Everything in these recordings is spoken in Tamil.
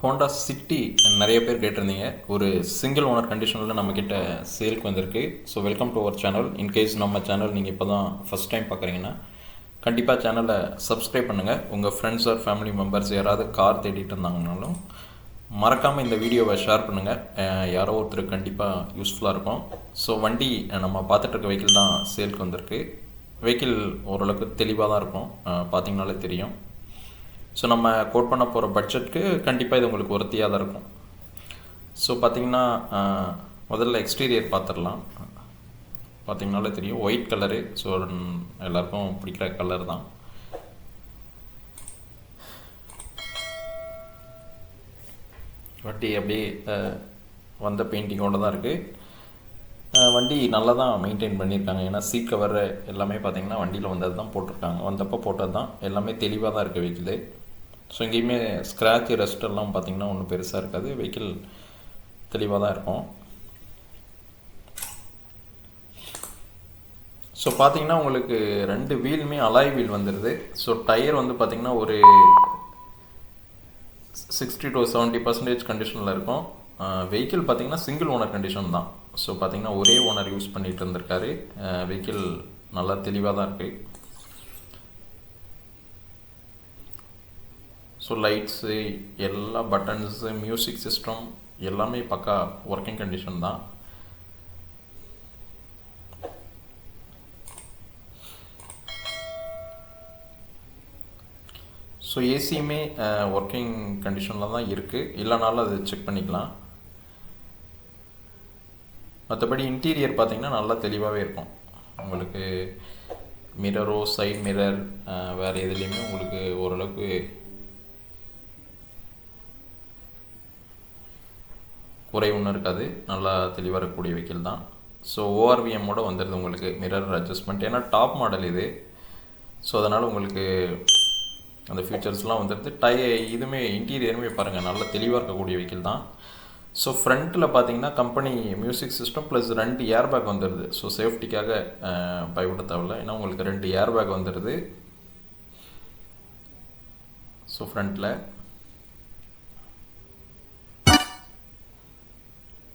ஹோண்டா சிட்டி நிறைய பேர் கேட்டிருந்தீங்க. ஒரு சிங்கிள் ஓனர் கண்டிஷனில் நம்மக்கிட்ட சேலுக்கு வந்திருக்கு. So welcome to our channel. In case நம்ம சேனல் நீங்கள் இப்போ தான் ஃபஸ்ட் டைம் பார்க்குறீங்கன்னா கண்டிப்பாக சேனலை சப்ஸ்கிரைப் பண்ணுங்கள். உங்கள் ஃப்ரெண்ட்ஸ் ஆர் ஃபேமிலி மெம்பர்ஸ் யாராவது கார் தேடிட்டு இருந்தாங்கனாலும் மறக்காமல் இந்த வீடியோவை ஷேர் பண்ணுங்கள். யாரோ ஒருத்தர் கண்டிப்பாக யூஸ்ஃபுல்லாக இருக்கும். ஸோ வண்டி நம்ம பார்த்துட்ருக்க வெஹிக்கிள் தான் சேலுக்கு வந்திருக்கு. வெஹிக்கிள் ஓரளவுக்கு தெளிவாக தான் இருக்கும், பார்த்திங்கனாலே தெரியும். ஸோ நம்ம கோட் பண்ண போகிற பட்ஜெட்டுக்கு கண்டிப்பாக இது உங்களுக்கு ஒர்த்தியாக தான் இருக்கும். ஸோ பார்த்திங்கன்னா முதல்ல எக்ஸ்டீரியர் பார்த்துடலாம். பார்த்திங்கனாலே தெரியும், ஒயிட் கலரு. ஸோ எல்லாருக்கும் பிடிக்கிற கலர் தான். வண்டி அப்படியே வந்த பெயிண்டிங்கோடு தான் இருக்குது. வண்டி நல்லா தான் மெயின்டைன் பண்ணியிருக்காங்க. ஏன்னா சீட் கவர் எல்லாமே பார்த்திங்கன்னா வண்டியில் வந்தது தான் போட்டிருக்காங்க, வந்தப்போ போட்டது தான். எல்லாமே தெளிவாக தான் இருக்குது வெஹிக்கிள். ஸோ எங்கேயுமே ஸ்க்ராட்ச் ரெஸ்டெல்லாம் பார்த்திங்கன்னா ஒன்றும் பெருசாக இருக்காது. வெஹிக்கிள் தெளிவாக தான் இருக்கும். ஸோ பார்த்திங்கன்னா உங்களுக்கு 2 வீலுமே அலாய் வீல் வந்துடுது. ஸோ டயர் வந்து பார்த்திங்கன்னா ஒரு 60 to 70% கண்டிஷனில் இருக்கும். வெஹிக்கிள் பார்த்திங்கன்னா சிங்கிள் ஓனர் கண்டிஷன் தான். ஸோ பார்த்திங்கன்னா ஒரே ஓனர் யூஸ் பண்ணிகிட்டு இருந்திருக்காரு. வெஹிக்கிள் நல்லா தெளிவாக தான் இருக்குது. ஸோ லைட்ஸு, எல்லா பட்டன்ஸு, மியூசிக் சிஸ்டம் எல்லாமே பக்கா ஒர்க்கிங் கண்டிஷன் தான். ஸோ ஏசியுமே ஒர்க்கிங் கண்டிஷனில் தான் இருக்குது. இல்லைனாலும் அது செக் பண்ணிக்கலாம். மற்றபடி இன்டீரியர் பார்த்திங்கன்னா நல்லா தெளிவாகவே இருக்கும். உங்களுக்கு மிரரோ, சைட் மிரர், வேறு எதுலேயுமே உங்களுக்கு ஓரளவுக்கு குறை ஒன்றும் இருக்காது. நல்லா தெளிவாக இருக்கக்கூடிய வெஹிக்கிள் தான். ஸோ ஓஆர்விஎம்மோட வந்துடுது உங்களுக்கு மிரர் அட்ஜஸ்ட்மெண்ட். ஏன்னா டாப் மாடல் இது. ஸோ அதனால் உங்களுக்கு அந்த ஃபியூச்சர்ஸ்லாம் வந்துடுது. இதுவுமே இன்டீரியருமே பாருங்கள் நல்லா தெளிவாக இருக்கக்கூடிய வெஹிக்கிள் தான். ஸோ ஃப்ரண்ட்டில் பார்த்தீங்கன்னா company music system plus 2 air bag வந்துடுது. ஸோ சேஃப்டிக்காக பயப்பட தேவையில்லை. ஏன்னா உங்களுக்கு 2 ஏர் பேக் வந்துடுது. ஸோ ஃப்ரண்ட்டில்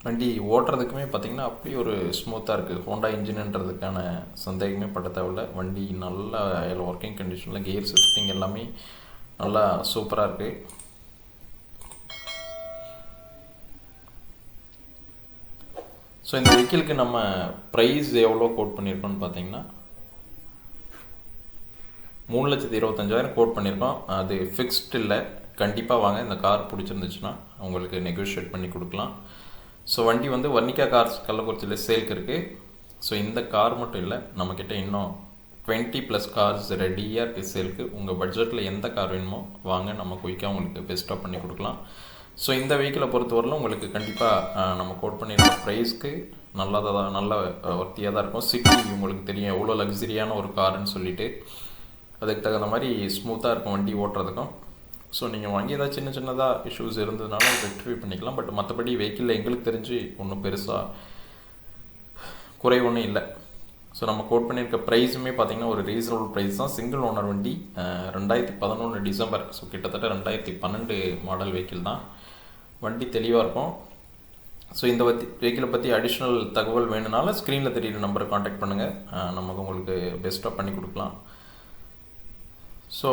வண்டி ஓட்டுறதுக்குமே பார்த்திங்கன்னா அப்படி ஒரு ஸ்மூத்தாக இருக்குது. ஹோண்டா இன்ஜின்ன்றதுக்கான சந்தேகமே பட தேவையில்லை. வண்டி நல்லா ஒர்க்கிங் கண்டிஷனில், கியர் ஷிஃப்டிங் எல்லாமே நல்லா சூப்பராக இருக்குது. ஸோ இந்த வெஹிக்கிளுக்கு நம்ம ப்ரைஸ் எவ்வளோ கோட் பண்ணியிருக்கோம்னு பார்த்தீங்கன்னா 3,25,000 கோட் பண்ணியிருக்கோம். அது ஃபிக்ஸ்ட் இல்லை. கண்டிப்பாக வாங்க, இந்த கார் பிடிச்சிருந்துச்சுன்னா உங்களுக்கு நெகோஷியேட் பண்ணி கொடுக்கலாம். ஸோ வண்டி வந்து வர்ணிகா கார்ஸ் கள்ளக்குறிச்சியில் சேலுக்கு இருக்குது. ஸோ இந்த கார் மட்டும் இல்லை, நம்மக்கிட்ட இன்னும் 20+ கார்ஸ் ரெடியாக இருக்குது சேலுக்கு. உங்கள் பட்ஜெட்டில் எந்த கார் வேணுமோ வாங்க, நம்ம குயிக்காக உங்களுக்கு பெஸ்ட்டாக பண்ணி கொடுக்கலாம். ஸோ இந்த வெஹிக்கிளை பொறுத்தவரையிலும் உங்களுக்கு கண்டிப்பாக நம்ம கோட் பண்ணியிருக்க ப்ரைஸ்க்கு நல்ல ஒர்த்தியாக தான் இருக்கும். சிட்டி உங்களுக்கு தெரியும் எவ்வளோ லக்ஸரியான ஒரு காருன்னு சொல்லிவிட்டு, அதுக்கு தகுந்த மாதிரி ஸ்மூத்தாக இருக்கும் வண்டி ஓட்டுறதுக்கும். ஸோ நீங்கள் வாங்கி ஏதாவது சின்னதாக இஷ்யூஸ் இருந்ததுனால ரெக்டிஃபை பண்ணிக்கலாம். பட் மற்றபடி வெஹிக்கிளில் எங்களுக்கு தெரிஞ்சு ஒன்றும் பெருசாக குறை ஒன்றும் இல்லை. ஸோ நம்ம கோட் பண்ணியிருக்க ப்ரைஸுமே பார்த்திங்கன்னா ஒரு ரீசனபிள் ப்ரைஸ் தான். சிங்கிள் ஓனர் வண்டி, 2011 டிசம்பர். ஸோ கிட்டத்தட்ட 2012 மாடல் வெஹிக்கிள் தான். வண்டி தெளிவாக இருக்கும். ஸோ இந்த வெஹிக்கிளை பற்றி அடிஷ்னல் தகவல் வேணுனாலும் ஸ்க்ரீனில் தெரியுற நம்பரை காண்டாக்ட் பண்ணுங்கள். நமக்கு உங்களுக்கு பெஸ்ட்டாக பண்ணி கொடுக்கலாம். ஸோ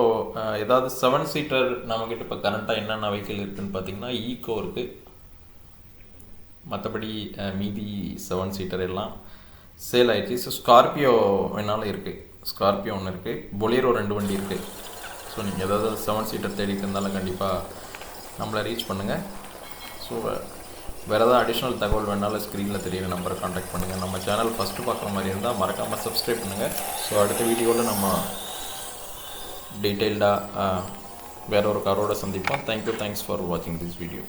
ஏதாவது 7 சீட்டர் நம்மக்கிட்ட இப்போ கரண்ட்டாக என்னென்ன வெஹிக்கிள் இருக்குதுன்னு பார்த்தீங்கன்னா ஈக்கோ இருக்குது. மற்றபடி மீதி 7 சீட்டர் எல்லாம் சேல் ஆகிடுச்சு. ஸோ ஸ்கார்பியோ வேணாலும் இருக்குது. ஸ்கார்பியோ ஒன்று இருக்குது, பொலேரோ 2 வண்டி இருக்குது. ஸோ நீங்கள் ஏதாவது 7 சீட்டர் தேடிட்டு இருந்தாலும் கண்டிப்பாக நம்மளை ரீச் பண்ணுங்கள். ஸோ வேறு ஏதாவது அடிஷ்னல் தகவல் வேணாலும் ஸ்க்ரீனில் தெரியுற நம்பரை காண்டாக்ட் பண்ணுங்கள். நம்ம சேனல் ஃபஸ்ட்டு பார்க்குற மாதிரி இருந்தால் மறக்காமல் சப்ஸ்கிரைப் பண்ணுங்கள். ஸோ அடுத்த வீடியோவில் நம்ம டீட்டெயில்டாக வேற ஒரு காரோட சந்திப்போம். தேங்க்ஸ் ஃபார் வாட்சிங் திஸ் வீடியோ.